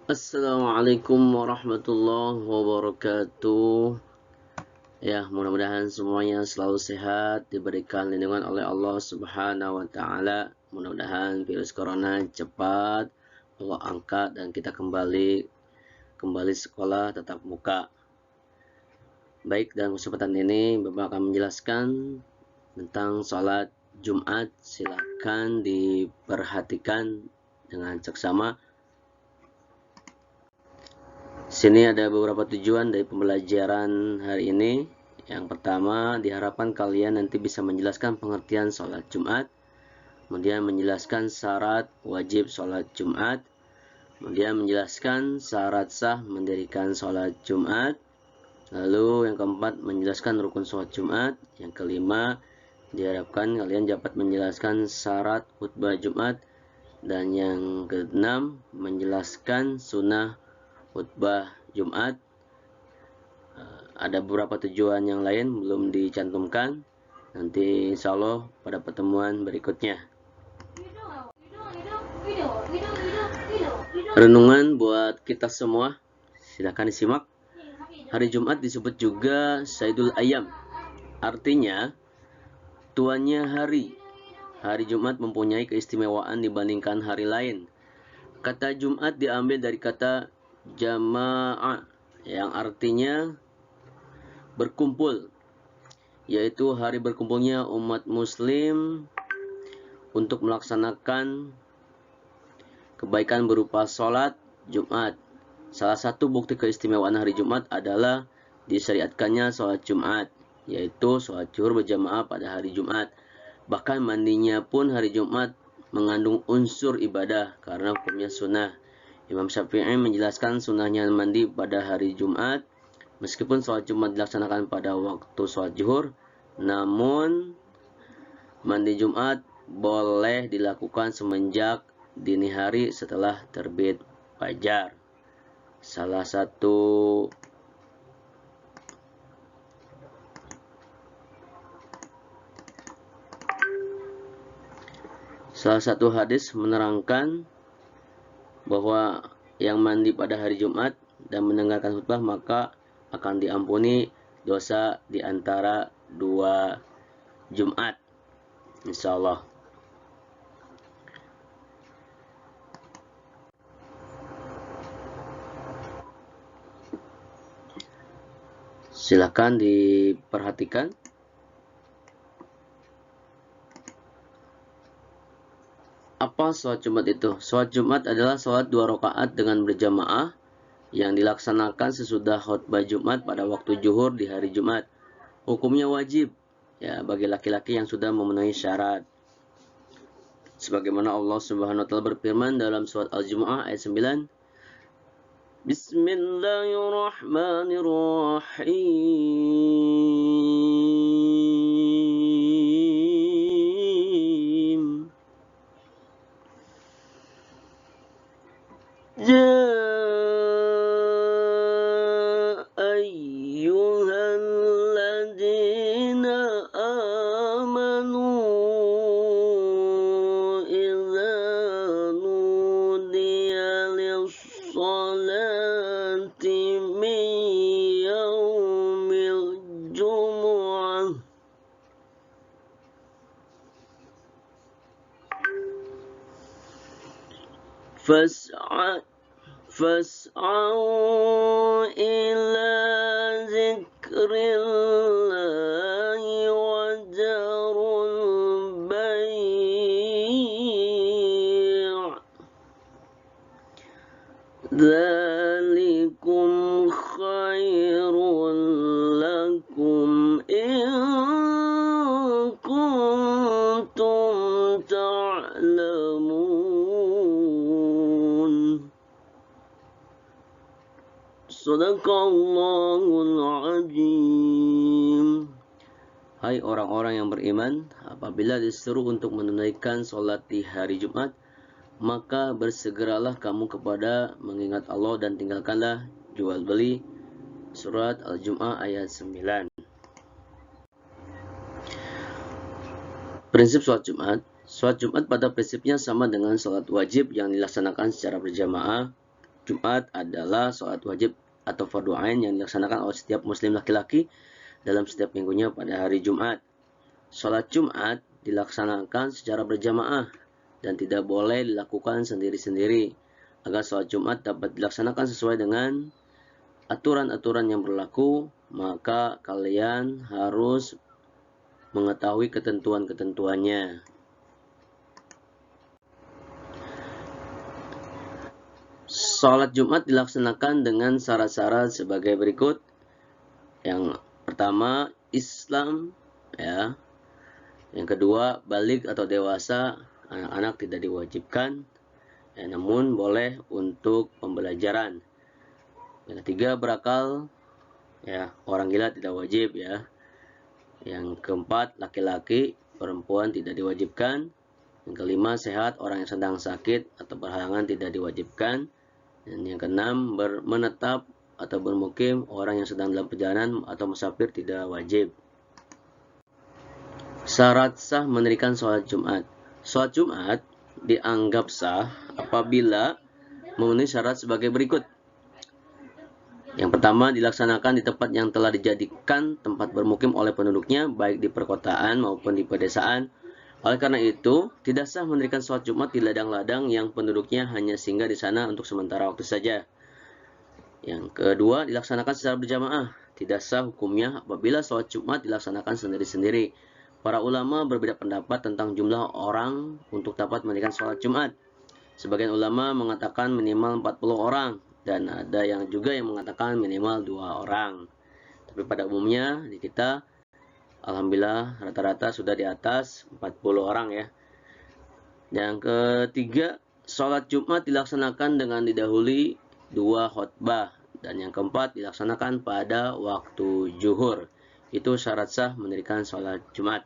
Assalamualaikum warahmatullahi wabarakatuh. Ya, mudah-mudahan semuanya selalu sehat, diberikan lindungan oleh Allah Subhanahu wa taala. Mudah-mudahan virus corona cepat Allah angkat dan kita kembali sekolah tatap muka. Baik, dalam kesempatan ini Bapak akan menjelaskan tentang sholat Jumat. Silakan diperhatikan dengan seksama. Sini ada beberapa tujuan dari pembelajaran hari ini. Yang pertama, diharapkan kalian nanti bisa menjelaskan pengertian sholat Jumat, kemudian menjelaskan syarat wajib sholat Jumat, kemudian menjelaskan syarat sah mendirikan sholat Jumat, lalu yang keempat, menjelaskan rukun sholat Jumat, yang kelima, diharapkan kalian dapat menjelaskan syarat khutbah Jumat, dan yang keenam, menjelaskan sunnah khutbah Jumat. Ada beberapa tujuan yang lain belum dicantumkan. Nanti insya Allah pada pertemuan berikutnya. Renungan buat kita semua. Silakan disimak. Hari Jumat disebut juga Sayyidul Ayyam. Artinya tuannya hari. Hari Jumat mempunyai keistimewaan dibandingkan hari lain. Kata Jumat diambil dari kata jama'ah yang artinya berkumpul, yaitu hari berkumpulnya umat muslim untuk melaksanakan kebaikan berupa sholat Jumat. Salah satu bukti keistimewaan hari Jumat adalah disyariatkannya sholat Jumat, yaitu sholat zuhur berjamaah pada hari Jumat. Bahkan mandinya pun hari Jumat mengandung unsur ibadah karena hukumnya sunnah. Imam Syafi'i menjelaskan sunnahnya mandi pada hari Jumat. Meskipun sholat Jumat dilaksanakan pada waktu sholat zuhur, namun mandi Jumat boleh dilakukan semenjak dini hari setelah terbit fajar. Salah satu hadis menerangkan bahwa yang mandi pada hari Jumat dan mendengarkan khutbah maka akan diampuni dosa di antara dua Jumat, insya Allah. Silakan diperhatikan. Apa sholat Jumat itu? Sholat Jumat adalah sholat 2 rakaat dengan berjamaah yang dilaksanakan sesudah khutbah Jumat pada waktu zuhur di hari Jumat. Hukumnya wajib ya bagi laki-laki yang sudah memenuhi syarat. Sebagaimana Allah Subhanahu wa taala berfirman dalam surat Al-Jumu'ah ayat 9. Bismillahirrahmanirrahim. فاسعوا إلى ذكر الله وذروا البيع ذلكم خير لكم إن كنتم تعلمون. Sadaqallahul azim. Hai orang-orang yang beriman, apabila disuruh untuk menunaikan sholat di hari Jumat, maka bersegeralah kamu kepada mengingat Allah dan tinggalkanlah jual beli. Surat Al-Jumu'ah ayat 9. Prinsip sholat Jumat. Sholat Jumat pada prinsipnya sama dengan sholat wajib yang dilaksanakan secara berjamaah. Jumat adalah sholat wajib atau fardu ain yang dilaksanakan oleh setiap muslim laki-laki dalam setiap minggunya pada hari Jumat. Sholat Jumat dilaksanakan secara berjamaah dan tidak boleh dilakukan sendiri-sendiri. Agar sholat Jumat dapat dilaksanakan sesuai dengan aturan-aturan yang berlaku, maka kalian harus mengetahui ketentuan-ketentuannya. Sholat Jumat dilaksanakan dengan syarat-syarat sebagai berikut. Yang pertama, Islam, ya. Yang kedua, balik atau dewasa, anak-anak tidak diwajibkan, ya, namun boleh untuk pembelajaran. Yang ketiga, berakal, ya, orang gila tidak wajib, ya. Yang keempat, laki-laki, perempuan tidak diwajibkan. Yang kelima, sehat, orang yang sedang sakit atau berhalangan tidak diwajibkan. Dan yang keenam, menetap atau bermukim, orang yang sedang dalam perjalanan atau musafir tidak wajib. Syarat sah mendirikan sholat Jumat. Sholat Jumat dianggap sah apabila memenuhi syarat sebagai berikut. Yang pertama, dilaksanakan di tempat yang telah dijadikan tempat bermukim oleh penduduknya, baik di perkotaan maupun di pedesaan. Oleh karena itu, tidak sah mendirikan sholat Jumat di ladang-ladang yang penduduknya hanya singgah di sana untuk sementara waktu saja. Yang kedua, dilaksanakan secara berjamaah. Tidak sah hukumnya apabila sholat Jumat dilaksanakan sendiri-sendiri. Para ulama berbeda pendapat tentang jumlah orang untuk dapat mendirikan sholat Jumat. Sebagian ulama mengatakan minimal 40 orang, dan ada yang juga yang mengatakan minimal 2 orang. Tapi pada umumnya di kita, alhamdulillah rata-rata sudah di atas 40 orang, ya. Yang ketiga, sholat Jumat dilaksanakan dengan didahului 2 khutbah. Dan yang keempat, dilaksanakan pada waktu zuhur. Itu syarat sah mendirikan sholat Jumat.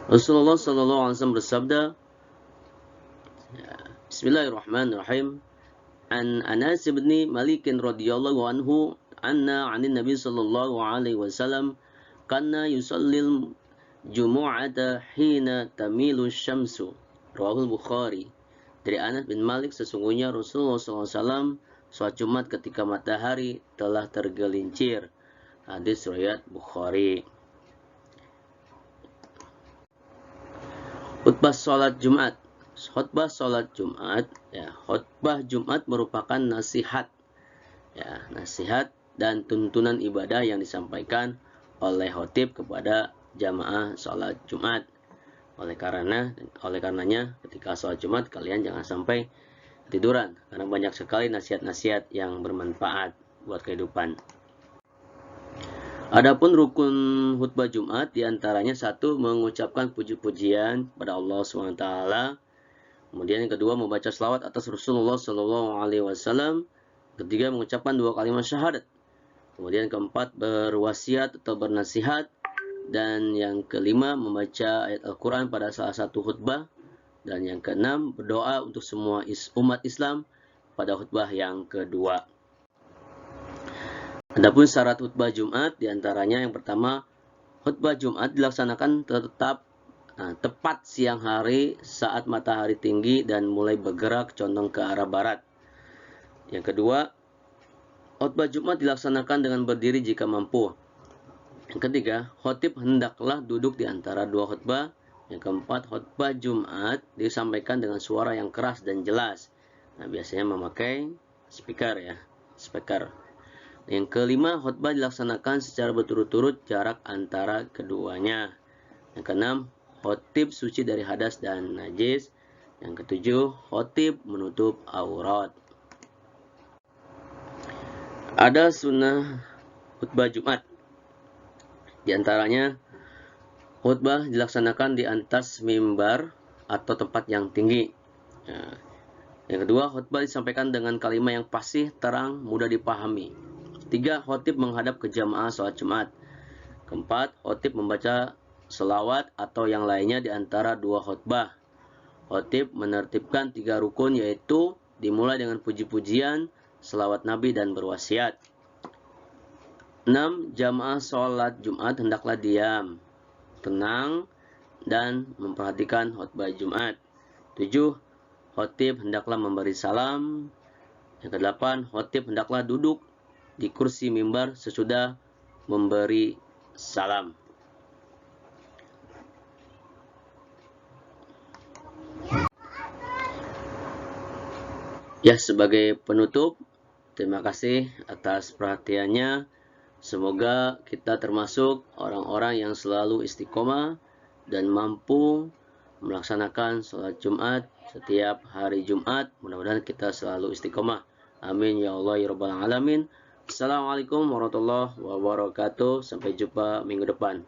Rasulullah SAW bersabda, Bismillahirrahmanirrahim. An Anas bin Malik radhiyallahu anhu anna 'anin Nabi sallallahu alaihi wasallam kana yusallil jumu'ata hina tamilu syamsu. Rawahul Bukhari. Dari Anas bin Malik, sesungguhnya Rasulullah SAW sholat Jumat ketika matahari telah tergelincir. Hadis riwayat Bukhari. Khutbah sholat Jumat. Khutbah sholat Jumat, ya, khutbah Jumat merupakan nasihat, ya, nasihat dan tuntunan ibadah yang disampaikan oleh khotib kepada jamaah sholat Jumat. Oleh karenanya ketika sholat Jumat kalian jangan sampai tiduran, karena banyak sekali nasihat-nasihat yang bermanfaat buat kehidupan. Adapun rukun khutbah Jumat diantaranya satu, mengucapkan puji-pujian pada Allah SWT. Kemudian yang kedua, membaca selawat atas Rasulullah SAW. Ketiga, mengucapkan 2 kalimat syahadat. Kemudian keempat, berwasiat atau bernasihat. Dan yang kelima, membaca ayat Al-Quran pada salah satu khutbah. Dan yang keenam, berdoa untuk semua umat Islam pada khutbah yang kedua. Adapun syarat khutbah Jumat diantaranya yang pertama, khutbah Jumat dilaksanakan tepat siang hari saat matahari tinggi dan mulai bergerak condong ke arah barat. Yang kedua, khutbah Jumat dilaksanakan dengan berdiri jika mampu. Yang ketiga, khotib hendaklah duduk di antara 2 khutbah. Yang keempat, khutbah Jumat disampaikan dengan suara yang keras dan jelas. Nah, biasanya memakai speaker, ya, speaker. Yang kelima, khutbah dilaksanakan secara berturut-turut jarak antara keduanya. Yang keenam, khotib suci dari hadas dan najis. Yang ketujuh, khotib menutup aurat. Ada sunnah khutbah Jumat. Di antaranya, khutbah dilaksanakan di atas mimbar atau tempat yang tinggi. Nah, yang kedua, khutbah disampaikan dengan kalimat yang fasih, terang, mudah dipahami. 3. Khotib menghadap ke jamaah sholat Jumat. Keempat, khotib membaca selawat atau yang lainnya di antara 2 khutbah. Khotib menertibkan 3 rukun, yaitu dimulai dengan puji-pujian, selawat Nabi, dan berwasiat. 6. Jamaah sholat Jumat hendaklah diam, tenang, dan memperhatikan khutbah Jumat. 7. khotib hendaklah memberi salam. Yang kedelapan, khotib hendaklah duduk di kursi mimbar sesudah memberi salam. Ya, sebagai penutup, terima kasih atas perhatiannya. Semoga kita termasuk orang-orang yang selalu istiqomah dan mampu melaksanakan sholat Jumat setiap hari Jumat. Mudah-mudahan kita selalu istiqomah. Amin ya Allah ya Rabbal Alamin. Assalamualaikum warahmatullahi wabarakatuh. Sampai jumpa minggu depan.